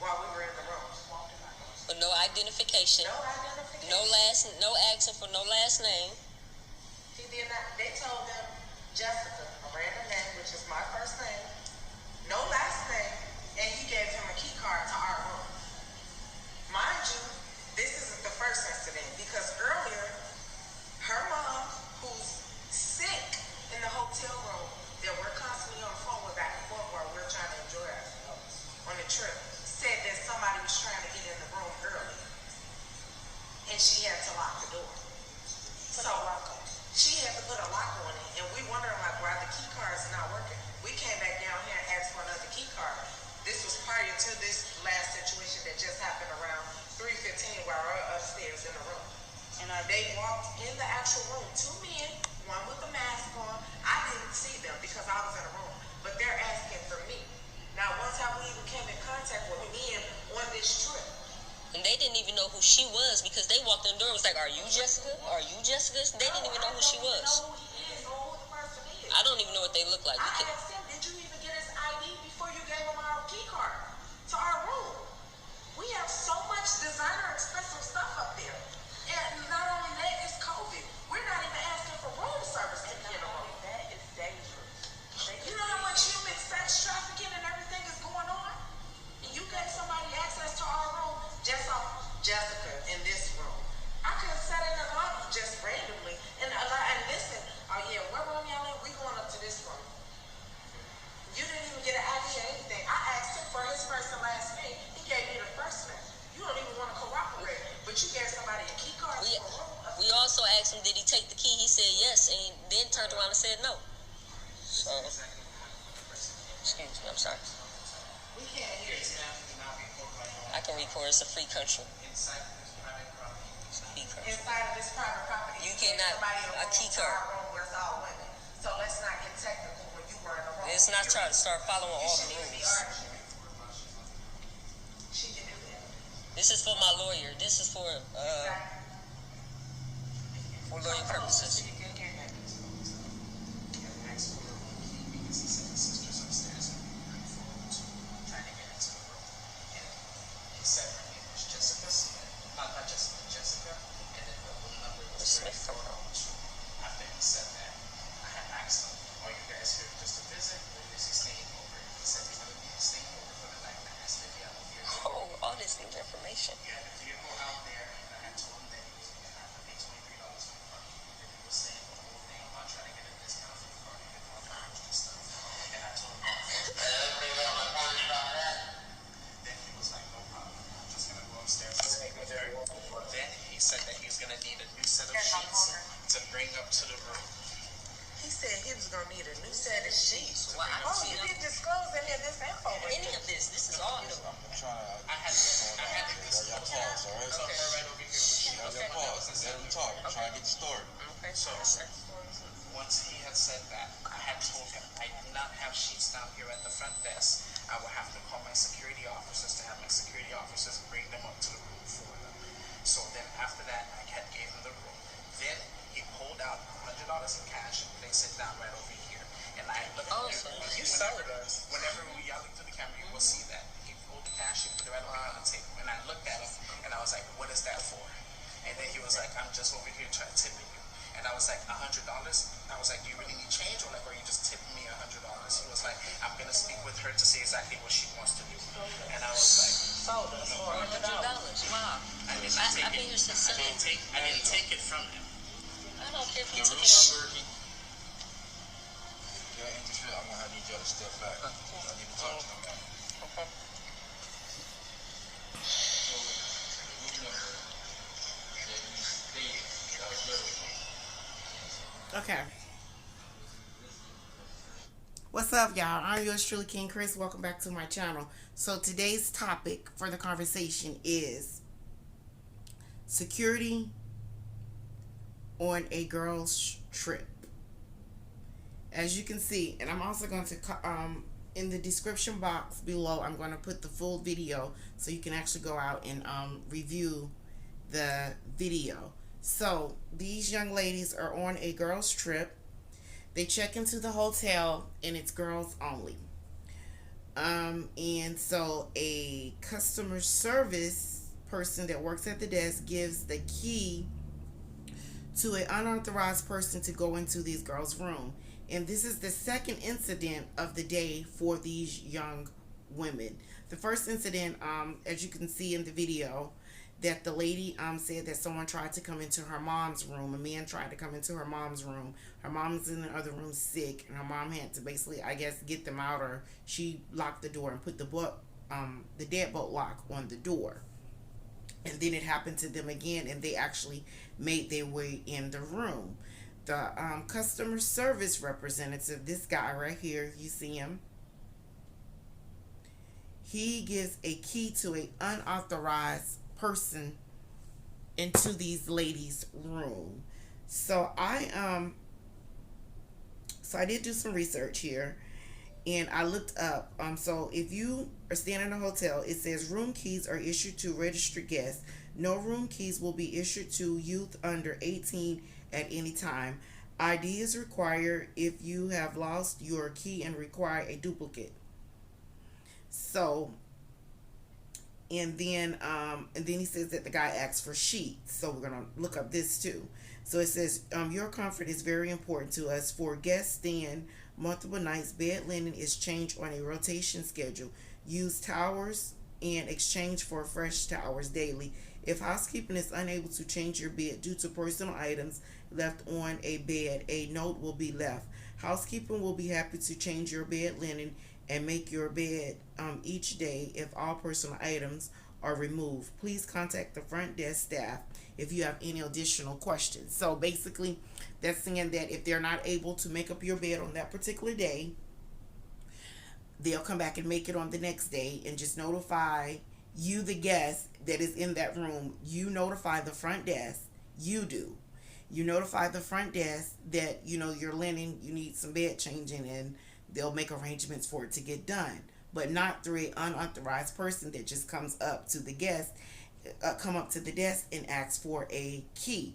while we were in the room. But no identification. No identification. No asking for no last name. He did not. They told him Jessica, a random name, which is my first name, no last name, and he gave him a key card to our room. Mind you, this isn't the first incident because earlier, her mom, who's sick in the hotel room, that we're constantly on the phone with back and forth while we're trying to enjoy ourselves on the trip, said that somebody was trying to get in the room early, and she had to lock the door. So she had to put a lock on it, and we wondering like why the key card's not working. We came back down here and asked for another key card. This was prior to this last situation that just happened around 3:15 while we're upstairs in the room. And they walked in the actual room, two men, one with a mask on. I didn't see them because I was in the room, but they're asking for me. Now, one time we even came in contact with men on this trip. And they didn't even know who she was because they walked in the door and was like, "Are you Jessica? Are you Jessica?" They didn't even know who she was. I don't even know who he is or who the person is. I don't even know what they look like. I asked him, did you even get his ID before you gave him our key card to our room? We have so much designer expensive stuff up there. And not only that, it's COVID. We're not even asking for room service to get in a room. That is dangerous. You know how much human sex trafficking and everything is going on? And you gave somebody access to our room just off Jessica in this room. I could have sat in the lobby just randomly and listen, oh yeah, what room y'all in? We going up to this room. You didn't even get an ID or anything. I asked him for his first and last name. He gave me the first name. You don't even want to cooperate, but you gave somebody a key card for a room. We also asked him, did he take the key? He said yes, and he then turned around and said no. So, excuse me, I'm sorry. We can't hear you. I can record. It's a free country. Inside of this private property, You cannot a key card. Our room was all women. So let's not get technical when you were in the room. Let's not try to start following all the rules. She can do that. This is for my lawyer. This is for lawyer purposes. You can hear that. He said her name was Jessica. Not Jessica, Jessica. And then the room number was Smith. 34. After he said that, I had asked him, are you guys here just to visit or is he staying over? He said he's going to be staying over for the night. And I asked if he had a vehicle. Oh, all this new information. He had a vehicle out there, and I had told him that he was going to have to pay $23 for parking. And he was saying the whole thing about trying to get a discount for parking and all that extra stuff. And I told him, then he was like, no problem. I'm just going to go upstairs and speak with her. Then he said that he's going to need a new set of sheets to bring up to the room. He said he was going to need a new set of sheets. Well, I don't see you them. didn't disclose any of this info. Any of this. This is all new. I had to disclose Y'all pause, all right? So her right over here with Y'all pause. Let him talk. I'm trying to get the story. Okay, So once he had said that, I had told him I do not have sheets down here at the front desk. I will have to call my security officers to have my security officers bring them up to the room for them. So then after that, I had gave him the room. Then he pulled out $100 in cash and placed it down right over here. And I looked at so you sold us. Whenever we look through the camera, you will see that. He pulled the cash, he put it right over on the table. And I looked at him and I was like, what is that for? And then he was like, I'm just over here trying to tip you. And I was like, $100? I was like, do you really need change or like, are you just tipping me $100? He was like, I'm gonna speak with her to see exactly what she wants to do. And I was like, Sold us for $100. Wow. I did not take I've been it. here since I didn't take it from him. I don't care if The you took room it. number, y'all interfere, I'm gonna need y'all to step back. I need to talk to them. Okay. So, the room number that you stated, that was literally. Okay. What's up, y'all? I'm yours truly, King Chris. Welcome back to my channel. So today's topic for the conversation is security on a girls' trip. As you can see, and I'm also going to in the description box below, I'm going to put the full video so you can actually go out and review the video. So these young ladies are on a girls' trip. They check into the hotel and it's girls only. And so a customer service person that works at the desk gives the key to an unauthorized person to go into these girls' room. And this is the second incident of the day for these young women. The first incident, as you can see in the video, that the lady said that someone tried to come into her mom's room. A man tried to come into her mom's room. Her mom's in the other room sick, and her mom had to basically, I guess, get them out, or she locked the door and put the deadbolt lock on the door. And then it happened to them again, and they actually made their way in the room. The customer service representative, this guy right here, you see him, he gives a key to an unauthorized person into these ladies' room. So I did do some research here, and I looked up. So if you are staying in a hotel, it says room keys are issued to registered guests. No room keys will be issued to youth under 18 at any time. ID is required if you have lost your key and require a duplicate. So, and then he says that the guy asked for sheets. So we're gonna look up this too. So it says, your comfort is very important to us. For guests staying multiple nights, bed linen is changed on a rotation schedule. Use towels and exchange for fresh towels daily. If housekeeping is unable to change your bed due to personal items left on a bed, a note will be left. Housekeeping will be happy to change your bed linen and make your bed each day if all personal items are removed. Please contact the front desk staff if you have any additional questions. So basically, that's saying that if they're not able to make up your bed on that particular day, they'll come back and make it on the next day, and just notify you, the guest that is in that room. You notify the front desk. You notify the front desk that your linen, you need some bed changing, and they'll make arrangements for it to get done. But not through an unauthorized person that just comes up to the desk and asks for a key.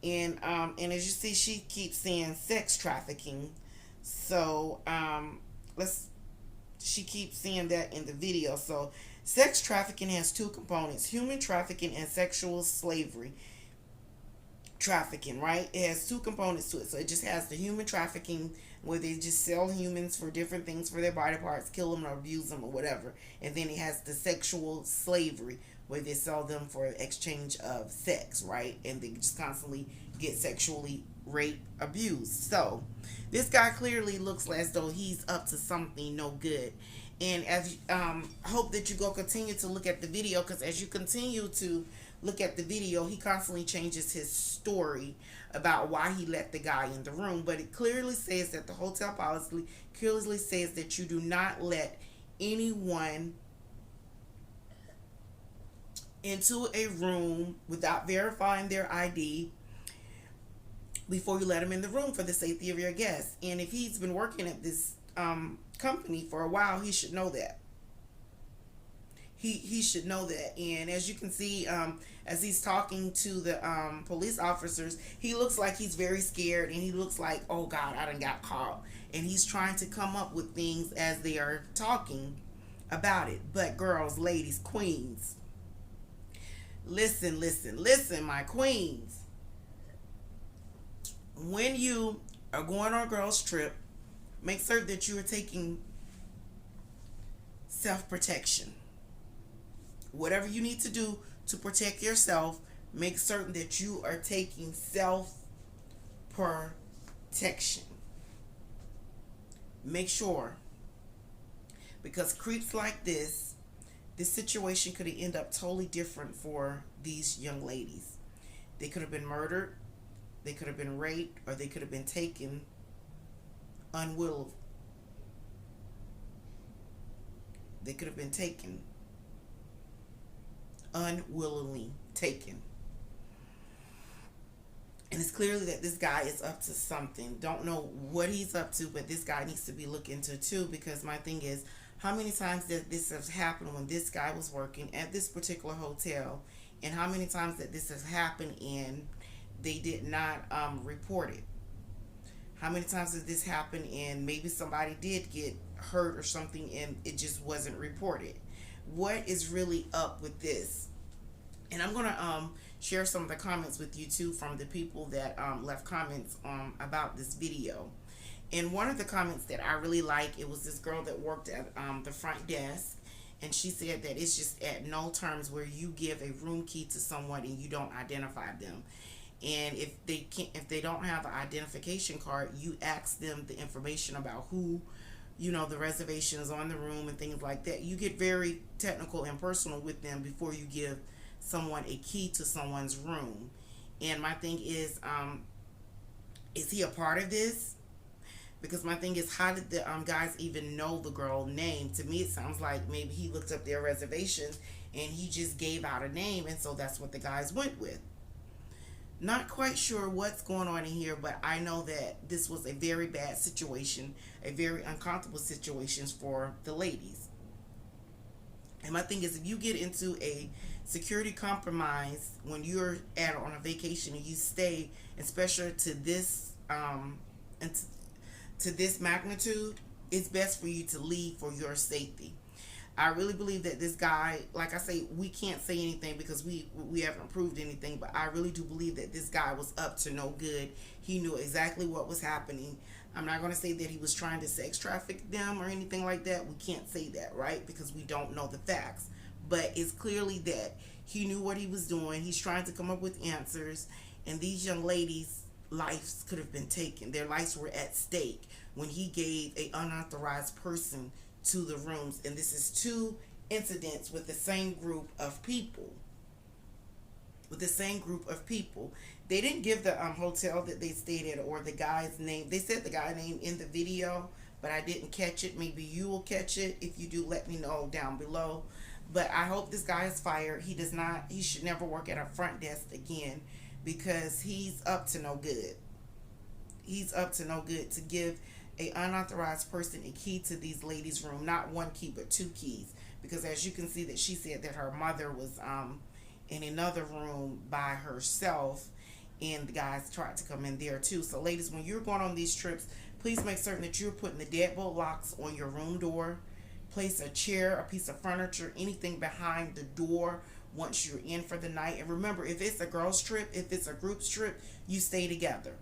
And as you see, she keeps saying sex trafficking. So she keeps saying that in the video. So sex trafficking has two components: human trafficking and sexual slavery trafficking, right? It has two components to it. So it just has the human trafficking, where they just sell humans for different things, for their body parts, kill them or abuse them or whatever. And then it has the sexual slavery, where they sell them for exchange of sex, right? And they just constantly get sexually raped, abused. So this guy clearly looks as though he's up to something no good. And as hope that you go continue to look at the video, because as you continue to look at the video, he constantly changes his story about why he let the guy in the room. But it clearly says that the hotel policy clearly says that you do not let anyone into a room without verifying their ID before you let them in the room for the safety of your guests. And if he's been working at this company for a while, he should know that. He should know that. And as you can see, as he's talking to the police officers, he looks like he's very scared, and he looks like, oh God, I done got caught. And he's trying to come up with things as they are talking about it. But girls, ladies, queens, listen, my queens. When you are going on a girls trip, make certain that you are taking self-protection. Whatever you need to do to protect yourself, make certain that you are taking self-protection. Make sure, because creeps like this situation could have ended up totally different for these young ladies. They could have been murdered, they could have been raped, or they could have been taken unwillingly. They could have been taken unwillingly taken. And it's clearly that this guy is up to something. Don't know what he's up to, but this guy needs to be looked into too, because my thing is, how many times did this has happened when this guy was working at this particular hotel, and how many times that this has happened and they did not report it? How many times has this happened and maybe somebody did get hurt or something and it just wasn't reported? What is really up with this? And I'm gonna share some of the comments with you too from the people that left comments about this video. And one of the comments that I really like, it was this girl that worked at the front desk, and she said that it's just at no terms where you give a room key to someone and you don't identify them. And if they don't have an identification card, you ask them the information about who, the reservations on the room and things like that. You get very technical and personal with them before you give someone a key to someone's room. And my thing is he a part of this? Because my thing is, how did the guys even know the girl name? To me, it sounds like maybe he looked up their reservations and he just gave out a name, and so that's what the guys went with. Not quite sure what's going on in here, but I know that this was a very bad situation, a very uncomfortable situation for the ladies. And my thing is, if you get into a security compromise when you're on a vacation and you stay, especially to this to this magnitude, it's best for you to leave for your safety. I really believe that this guy, like I say, we can't say anything because we haven't proved anything, but I really do believe that this guy was up to no good. He knew exactly what was happening. I'm not going to say that he was trying to sex traffic them or anything like that. We can't say that, right? Because we don't know the facts. But it's clearly that he knew what he was doing. He's trying to come up with answers. And these young ladies' lives could have been taken. Their lives were at stake when he gave an unauthorized person to the rooms. And this is 2 incidents with the same group of people. They didn't give the hotel that they stayed at or the guy's name. They said the guy's name in the video, but I didn't catch it. Maybe you will catch it. If you do, let me know down below. But I hope this guy is fired. He should never work at a front desk again, because he's up to no good. He's up to no good to give a unauthorized person a key to these ladies' room. Not 1 key, but 2 keys. Because as you can see, that she said that her mother was in another room by herself, and the guys tried to come in there too. So ladies, when you're going on these trips, please make certain that you're putting the deadbolt locks on your room door. Place a chair, a piece of furniture, anything behind the door once you're in for the night. And remember, if it's a girls trip, if it's a groups trip, you stay together.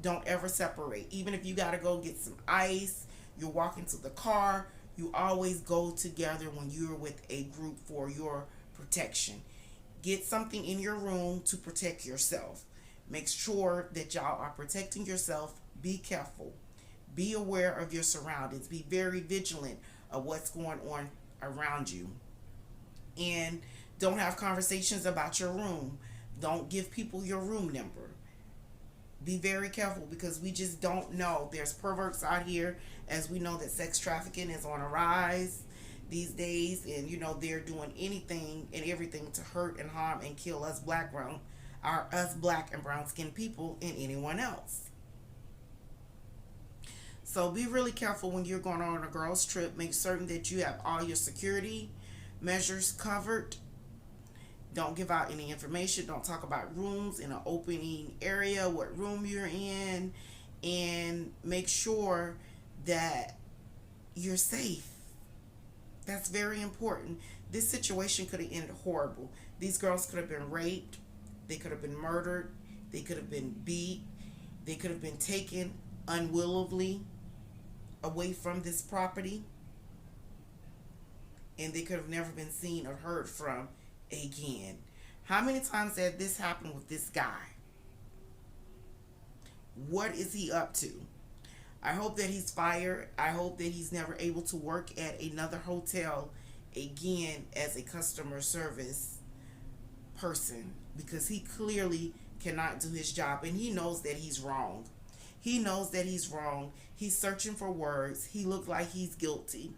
Don't ever separate. Even if you got to go get some ice, you're walking to the car, you always go together when you're with a group for your protection. Get something in your room to protect yourself. Make sure that y'all are protecting yourself. Be careful. Be aware of your surroundings. Be very vigilant of what's going on around you. And don't have conversations about your room. Don't give people your room number. Be very careful, because we just don't know. There's perverts out here, as we know that sex trafficking is on a rise these days, and they're doing anything and everything to hurt and harm and kill us black and brown skinned people and anyone else. So be really careful when you're going on a girls trip. Make certain that you have all your security measures covered. Don't give out any information. Don't talk about rooms in an opening area, what room you're in, and make sure that you're safe. That's very important. This situation could have ended horrible. These girls could have been raped. They could have been murdered. They could have been beat. They could have been taken unwillingly away from this property. And they could have never been seen or heard from again. How many times has this happened with this guy? What is he up to? I hope that he's fired. I hope that he's never able to work at another hotel again as a customer service person, because he clearly cannot do his job, and he knows that he's wrong. He knows that he's wrong. He's searching for words. He looked like he's guilty.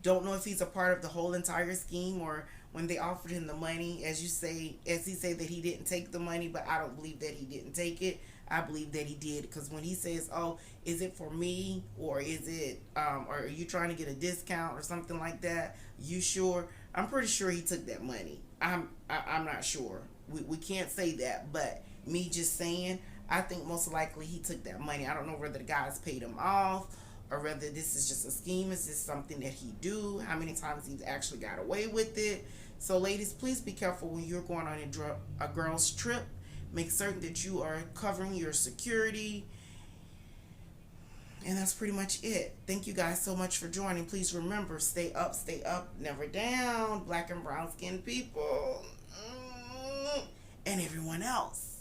Don't know if he's a part of the whole entire scheme, or when they offered him the money, as he said that he didn't take the money, but I don't believe that he didn't take it. I believe that he did, because when he says, "Oh, is it for me, or is it, or are you trying to get a discount or something like that? You sure?" I'm pretty sure he took that money. I'm not sure. We can't say that, but me just saying, I think most likely he took that money. I don't know whether the guys paid him off or whether this is just a scheme. Is this something that he do? How many times he's actually got away with it? So ladies, please be careful when you're going on a girl's trip. Make certain that you are covering your security. And that's pretty much it. Thank you guys so much for joining. Please remember, stay up, never down. Black and brown skinned people. And everyone else.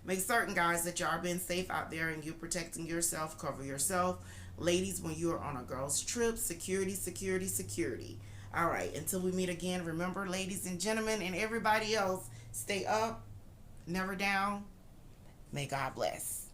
Make certain, guys, that y'all are being safe out there and you're protecting yourself. Cover yourself. Ladies, when you're on a girl's trip, security, security, security. All right, until we meet again, remember, ladies and gentlemen and everybody else, stay up, never down. May God bless.